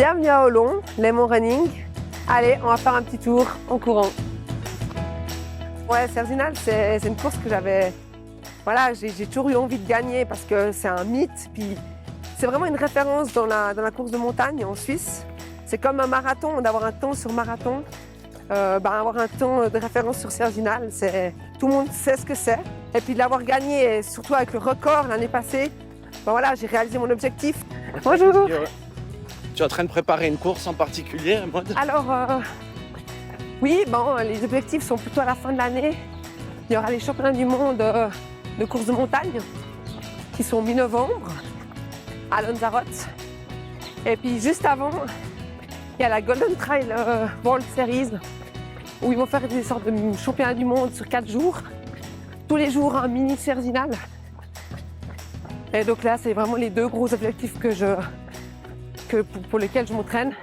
Bienvenue à Olon, Lemon Running. Allez, on va faire un petit tour en courant. Ouais, Cerzinal, c'est une course que j'avais... Voilà, j'ai toujours eu envie de gagner parce que c'est un mythe. Puis c'est vraiment une référence dans la course de montagne en Suisse. C'est comme un marathon, d'avoir un temps sur marathon. Avoir un temps de référence sur Cerzinal, tout le monde sait ce que c'est. Et puis de l'avoir gagné, et surtout avec le record l'année passée, voilà, j'ai réalisé mon objectif. Bonjour. Tu es en train de préparer une course en particulier, Maud? Alors, oui, les objectifs sont plutôt à la fin de l'année. Il y aura les championnats du monde de course de montagne qui sont mi-novembre à Lanzarote. Et puis juste avant, il y a la Golden Trail World Series où ils vont faire des sortes de championnats du monde sur 4 jours. Tous les jours, un mini Cerzinal. Et donc là, c'est vraiment les deux gros objectifs pour lesquels je m'entraîne.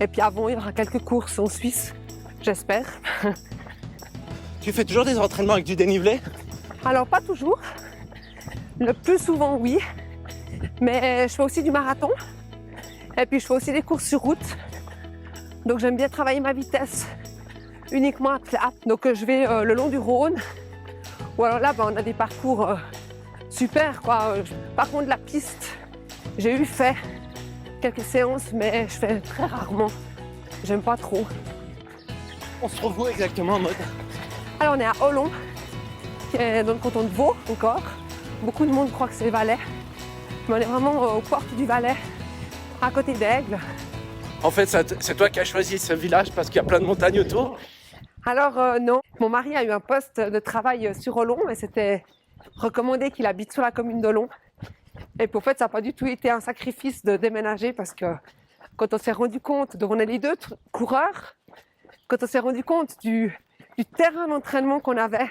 Et puis avant, il y aura quelques courses en Suisse, j'espère. Tu fais toujours des entraînements avec du dénivelé? Alors, pas toujours. Le plus souvent, oui. Mais je fais aussi du marathon. Et puis, je fais aussi des courses sur route. Donc, j'aime bien travailler ma vitesse uniquement à plat. Donc, je vais le long du Rhône. Ou alors là, on a des parcours super, quoi. Par contre, la piste, j'ai fait quelques séances, mais je fais très rarement. J'aime pas trop. On se trouve où exactement, Maud? Alors, on est à Olon, qui est dans le canton de Vaud, encore. Beaucoup de monde croit que c'est le Valais. Mais on est vraiment aux portes du Valais, à côté d'Aigle. En fait, c'est toi qui as choisi ce village parce qu'il y a plein de montagnes autour? Alors, non. Mon mari a eu un poste de travail sur Olon et c'était recommandé qu'il habite sur la commune d'Olon. Et puis, en fait, ça n'a pas du tout été un sacrifice de déménager parce que quand on s'est rendu compte, donc on est les deux coureurs, quand on s'est rendu compte du terrain d'entraînement qu'on avait,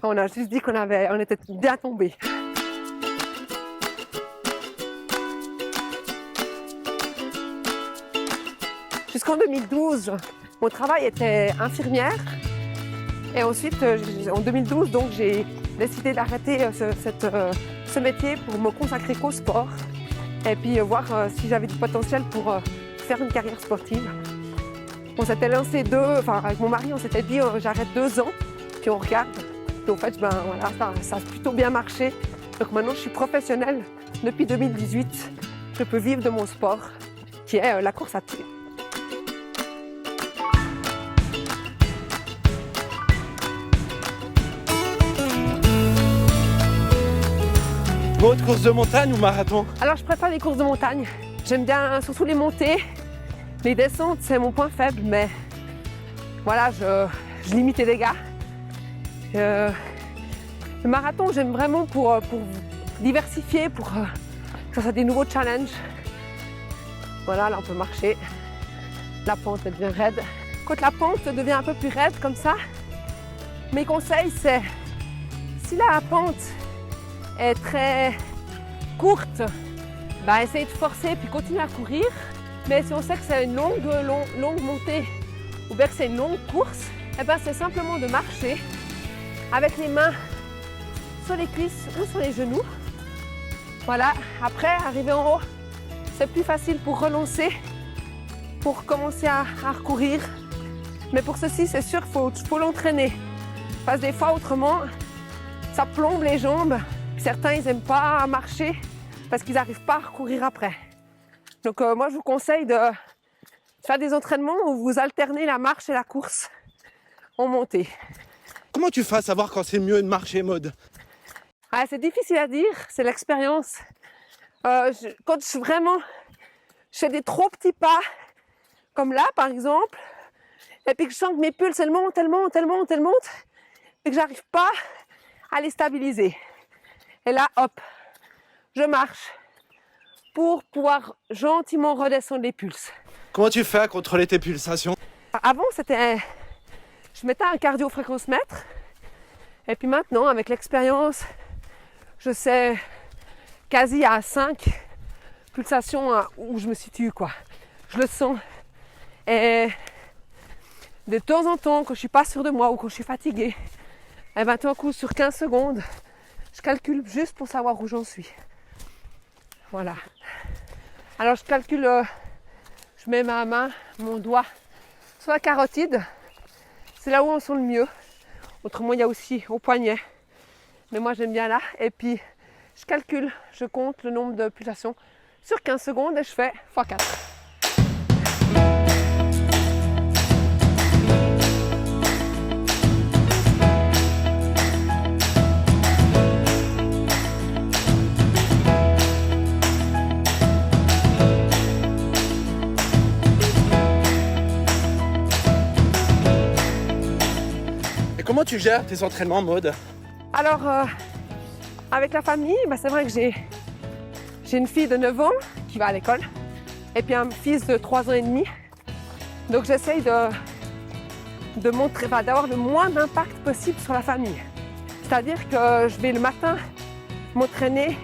on a juste dit on était bien tombés. Jusqu'en 2012, mon travail était infirmière. Et ensuite, en 2012, donc, j'ai décidé d'arrêter ce métier pour me consacrer qu'au sport. Et puis voir si j'avais du potentiel pour faire une carrière sportive. On s'était lancé avec mon mari, on s'était dit j'arrête 2 ans, puis on regarde. Et en fait, ça a plutôt bien marché. Donc maintenant, je suis professionnelle depuis 2018. Je peux vivre de mon sport, qui est la course à pied. Maud, course de montagne ou marathon? Alors, je préfère les courses de montagne. J'aime bien surtout les montées. Les descentes, c'est mon point faible, mais voilà, je limite les dégâts. Le marathon, j'aime vraiment pour diversifier, pour que ça soit des nouveaux challenges. Voilà, là on peut marcher. La pente elle devient raide. Quand la pente devient un peu plus raide comme ça, mes conseils c'est, si la pente est très courte, essayez de forcer puis continuer à courir. Mais si on sait que c'est une longue montée ou bien que c'est une longue course, c'est simplement de marcher avec les mains sur les cuisses ou sur les genoux. Voilà, après, arriver en haut, c'est plus facile pour relancer, pour commencer à recourir. Mais pour ceci, c'est sûr qu'il faut l'entraîner. Parce que des fois, autrement, ça plombe les jambes. Certains, ils n'aiment pas marcher parce qu'ils n'arrivent pas à recourir après. Donc moi, je vous conseille de faire des entraînements où vous alternez la marche et la course en montée. Comment tu fais à savoir quand c'est mieux de marcher, Maud? C'est difficile à dire, c'est l'expérience. Quand je fais des trop petits pas, comme là par exemple, et puis que je sens que mes pulses elles montent, et que j'arrive pas à les stabiliser. Et là, hop, je marche pour pouvoir gentiment redescendre les pulses. Comment tu fais à contrôler tes pulsations? Avant, je mettais un cardio-fréquence-mètre. Et puis maintenant, avec l'expérience, je sais quasi à 5 pulsations où je me situe, quoi. Je le sens. Et de temps en temps, quand je suis pas sûre de moi ou quand je suis fatiguée, tout d'un coup, sur 15 secondes, je calcule juste pour savoir où j'en suis. Voilà. Alors je calcule je mets ma main, mon doigt sur la carotide. C'est là où on sent le mieux. Autrement, il y a aussi au poignet. Mais moi, j'aime bien là. Et puis, je calcule, je compte le nombre de pulsations sur 15 secondes et je fais x4. Et comment tu gères tes entraînements, Maud? Alors, avec la famille, c'est vrai que j'ai une fille de 9 ans qui va à l'école et puis un fils de 3 ans et demi. Donc j'essaye de montrer, d'avoir le moins d'impact possible sur la famille. C'est-à-dire que je vais le matin m'entraîner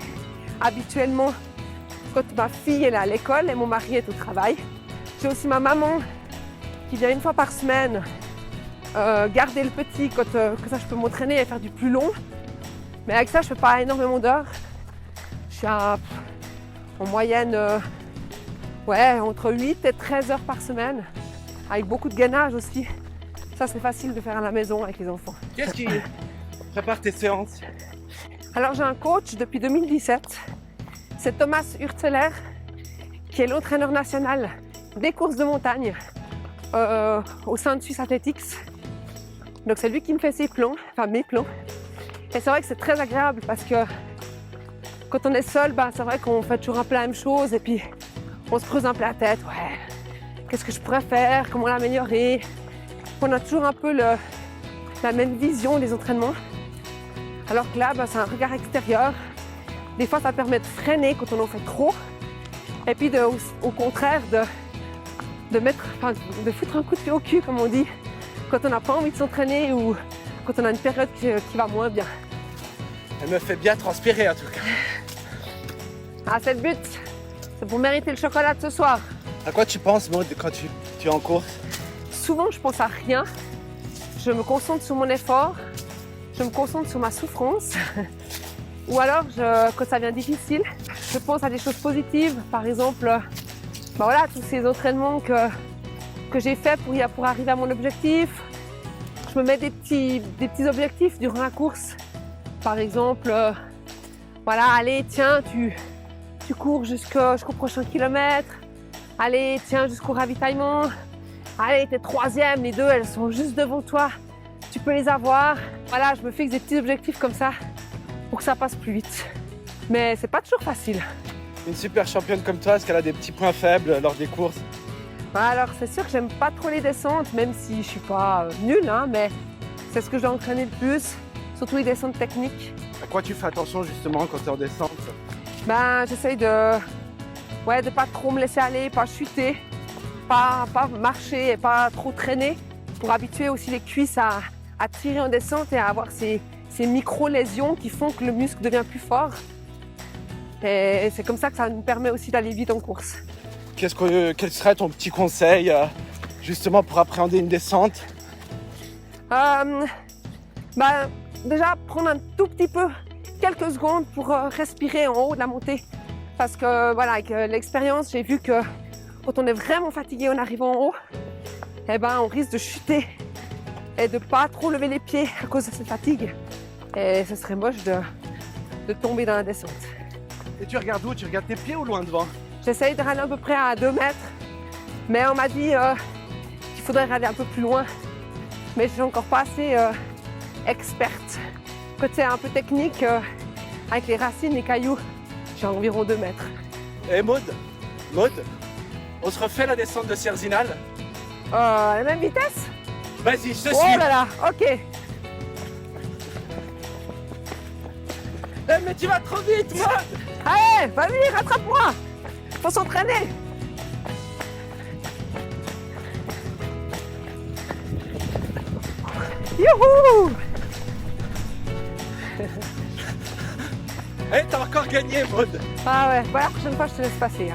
habituellement quand ma fille elle est à l'école et mon mari est au travail. J'ai aussi ma maman qui vient une fois par semaine garder le petit quand que ça je peux m'entraîner et faire du plus long. Mais avec ça je fais pas énormément d'heures. Je suis en moyenne entre 8 et 13 heures par semaine, avec beaucoup de gainage aussi. Ça c'est facile de faire à la maison avec les enfants. Qu'est-ce qui prépare tes séances? Alors j'ai un coach depuis 2017, c'est Thomas Hurzeler, qui est l'entraîneur national des courses de montagne au sein de Swiss Athletics. Donc c'est lui qui me fait ses plans, mes plans. Et c'est vrai que c'est très agréable parce que quand on est seul, c'est vrai qu'on fait toujours un peu la même chose et puis on se creuse un peu la tête. Ouais, qu'est-ce que je pourrais faire? Comment l'améliorer? On a toujours un peu la même vision des entraînements. Alors que là, c'est un regard extérieur. Des fois, ça permet de freiner quand on en fait trop. Et puis, au contraire, de foutre un coup de pied au cul, comme on dit, quand on n'a pas envie de s'entraîner ou quand on a une période qui va moins bien. Elle me fait bien transpirer en tout cas. Ah, c'est le but. C'est pour mériter le chocolat de ce soir. À quoi tu penses, Maud, quand tu es en course? Souvent, je pense à rien. Je me concentre sur mon effort. Je me concentre sur ma souffrance. Ou alors, quand ça devient difficile, je pense à des choses positives. Par exemple, tous ces entraînements que j'ai faits pour arriver à mon objectif. Je me mets des petits objectifs durant la course. Par exemple, allez, tiens, tu cours jusqu'au prochain kilomètre. Allez, tiens, jusqu'au ravitaillement. Allez, t'es troisième, les deux, elles sont juste devant toi. Tu peux les avoir. Voilà, je me fixe des petits objectifs comme ça pour que ça passe plus vite. Mais c'est pas toujours facile. Une super championne comme toi, est-ce qu'elle a des petits points faibles lors des courses? Alors, c'est sûr que j'aime pas trop les descentes, même si je suis pas nulle, mais c'est ce que j'ai entraîné le plus, surtout les descentes techniques. À quoi tu fais attention justement quand tu es en descente? J'essaye de pas trop me laisser aller, pas chuter, pas marcher et pas trop traîner pour habituer aussi les cuisses à tirer en descente et à avoir ces micro-lésions qui font que le muscle devient plus fort. Et c'est comme ça que ça nous permet aussi d'aller vite en course. Quel serait ton petit conseil justement pour appréhender une descente? Déjà prendre un tout petit peu, quelques secondes pour respirer en haut de la montée. Parce que avec l'expérience, j'ai vu que quand on est vraiment fatigué en arrivant en haut, on risque de chuter et de pas trop lever les pieds à cause de cette fatigue. Et ce serait moche de tomber dans la descente. Et tu regardes où? Tu regardes tes pieds ou loin devant? J'essaye de râler à peu près à 2 mètres, mais on m'a dit qu'il faudrait râler un peu plus loin. Mais je suis encore pas assez experte. Quand c'est un peu technique, avec les racines, les cailloux, j'ai environ 2 mètres. Et Maud, on se refait la descente de Sierzinal? La même vitesse? Vas-y, je te suis. Oh là là, ok. Mais tu vas trop vite, Maud! Allez, vas-y, rattrape-moi. Faut s'entraîner. Youhou! Eh, t'as encore gagné, Maud! Ah ouais, la prochaine fois je te laisse passer.